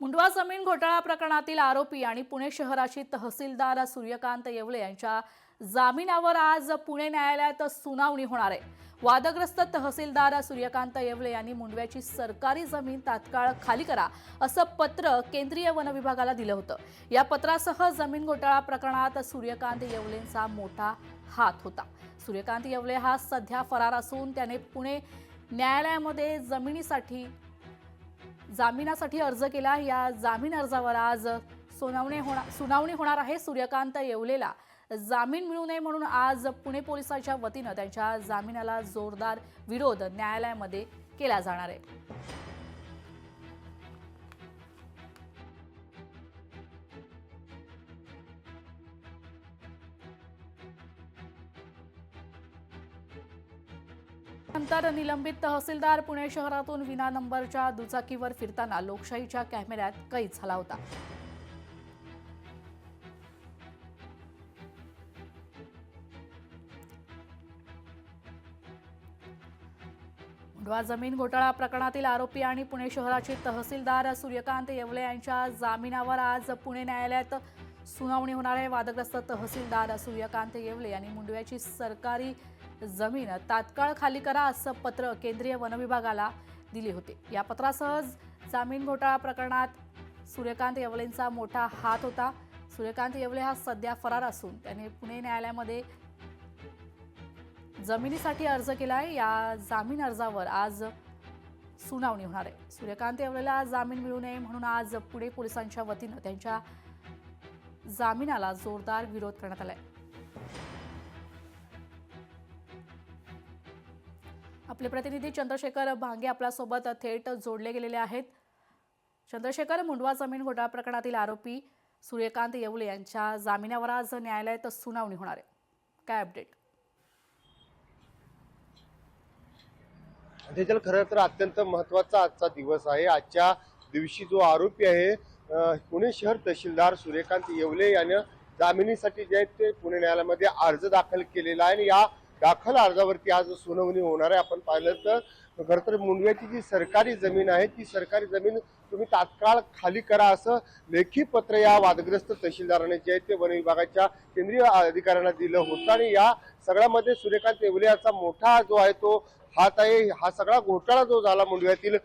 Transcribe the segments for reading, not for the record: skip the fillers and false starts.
मुंडवा जमीन घोटाळा प्रकरणातील आरोपी आणि पुणे शहराची तहसीलदार सूर्यकांत येवले यांच्या जामिनावर आज पुणे न्यायालयात सुनावणी होणार आहे। वादग्रस्त तहसीलदार सूर्यकांत येवले यांनी मुंडव्याची सरकारी जमीन तात्काळ खाली करा असं पत्र केंद्रीय वन विभागाला दिलं होतं। या पत्रासह जमीन घोटाळा प्रकरणात सूर्यकांत येवलेंचा मोठा हात होता। सूर्यकांत येवले हा सध्या फरार असून त्याने पुणे न्यायालयामध्ये जामिनासाठी अर्ज केला। या जामीन अर्जावर आज सुनावणी होणार आहे। सूर्यकांत येवलेला जामीन मिळू नये म्हणून आज पुणे पोलिसांच्या वतीनं त्यांच्या जामिनाला जोरदार विरोध न्यायालयामध्ये केला जाणार आहे। नंतर निलंबित तहसीलदार पुणे शहरातून विना नंबरच्या दुचाकीवर फिरताना लोकशाहीच्या कॅमेऱ्यात कैद झाला होता। मुंडवा जमीन घोटाळा प्रकरणातील आरोपी आणि पुणे शहराचे तहसीलदार सूर्यकांत येवले यांच्या जामिनावर आज पुणे न्यायालयात सुनावणी होणार आहे। वादग्रस्त तहसीलदार सूर्यकांत येवले यांनी मुंडव्याची सरकारी जमीन तात्काळ खाली करा असं पत्र केंद्रीय वन विभागाला दिले होते। या पत्रासह जमीन घोटाळा प्रकरणात सूर्यकांत येवलेंचा मोठा हात होता। सूर्यकांत येवले हा सध्या फरार असून त्याने पुणे न्यायालयामध्ये जमिनीसाठी अर्ज केलाय। या जामीन अर्जावर आज सुनावणी होणार आहे। सूर्यकांत येवलेला जामीन मिळू नये म्हणून आज पुणे पोलिसांच्या वतीनं त्यांच्या जामिनाला जोरदार विरोध करण्यात आलाय। आपले प्रतिनिधी चंद्रशेखर भांगे आपल्यासोबत थेट जोडले गेलेले आहेत। चंद्रशेखर, मुंडवा जमीन घोटाळा प्रकरणातील आरोपी सूर्यकांत येवले यांच्या जामिनावर आज न्यायालयात सुनावणी होणार आहे, काय अपडेट? त्याच्याला खरं तर अत्यंत महत्त्वाचा आजचा दिवस आहे। आजच्या दिवशी जो आरोपी आहे पुणे शहर तहसीलदार सूर्यकांत येवले याने जामिनीसाठी जे ते पुणे न्यायालयामध्ये अर्ज दाखल केलेला आहे आणि या दाखल अर्जावरती आज सुनावणी होणार आहे। आपण पाहिलं तर खरं तर मुंडव्याची जी सरकारी जमीन आहे ती सरकारी जमीन तुम्ही तात्काळ खाली करा असं लेखी पत्र या वादग्रस्त तहसीलदाराने जे ते वन विभागाच्या केंद्रीय अधिकाऱ्यांना दिलं होतं आणि या सगळ्यामध्ये सूर्यकांत येवले याचा मोठा जो आहे तो हात आहे। हा सगळा घोटाळा जो झाला मुंडव्यातील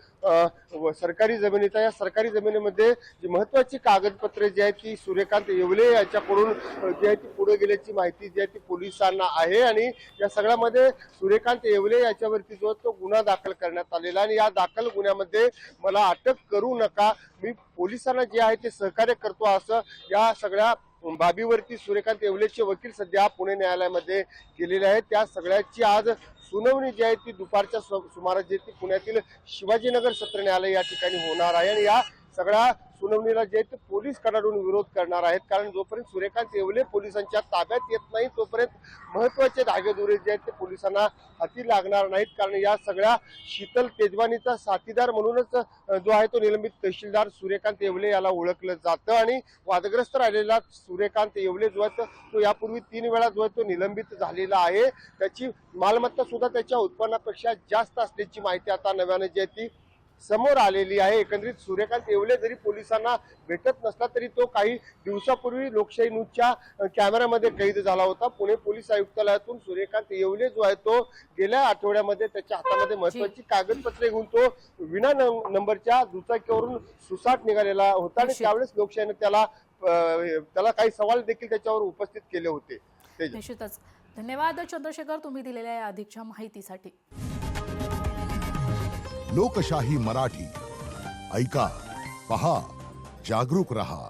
सरकारी जमिनीचा, या सरकारी जमिनीमध्ये जी महत्वाची कागदपत्रे जी आहेत ती सूर्यकांत येवले याच्याकडून जी आहे ती पुढे गेल्याची माहिती जी आहे ती पोलिसांना आहे आणि या सगळ्यामध्ये सूर्यकांत येवले याच्यावरती जो तो गुन्हा दाखल करण्यात आलेला आणि या दाखल गुन्ह्यामध्ये मला अटक करू नका, मी पोलिसांना जे आहे ते सहकार्य करतो असं या सगळ्या बाबीवरती सूर्यकांत येवलेचे वकील सध्या पुणे न्यायालयामध्ये गेलेले आहेत। त्या सगळ्याची आज सुनावणी जी आहे ती दुपारच्या सुमारास जे ती पुण्यातील शिवाजीनगर सत्र न्यायालय या ठिकाणी होणार आहे आणि या सगळ्या सुनावणीला जे ते पोलीस कडाडून विरोध करणार आहेत। कारण जोपर्यंत सूर्यकांत येवले पोलिसांच्या ताब्यात येत नाही तोपर्यंत महत्वाचे धागेदोरे जे आहेत ते पोलिसांना हाती लागणार नाहीत। कारण या सगळ्या शीतल तेजवानीचा साथीदार म्हणूनच जो आहे तो निलंबित तहसीलदार सूर्यकांत येवले याला ओळखलं जातं आणि वादग्रस्त राहिलेला सूर्यकांत येवले जो आहे तो यापूर्वी 3 वेळा जो आहे तो निलंबित झालेला आहे। त्याची मालमत्ता सुद्धा त्याच्या उत्पन्नापेक्षा जास्त असल्याची माहिती आता नव्याने जी आहे ती समोर आलेली आहे। एकंदरीत सूर्यकांत येवले जरी पोलिसांना भेटत नसला तरी तो काही दिवसापूर्वी लोकशाही न्यूजच्या कॅमेऱ्यामध्ये कैद झाला होता। पुणे पोलीस आयुक्तालयातून सूर्यकांत येवले जो आहे तो गेल्या आठवड्यामध्ये त्याच्या हातामध्ये महत्वाची कागदपत्रे घेऊन तो विना नंबरच्या दुचाकीवरून सुसाट निघालेला होता आणि त्यावेळेस लोकशाहीने त्याला काही सवाल देखील त्याच्यावर उपस्थित केले होते। निश्चितच धन्यवाद चंद्रशेखर, तुम्ही दिलेल्या अधिकच्या माहितीसाठी। लोकशाही मराठी ऐका, पहा, जागरूक रहा।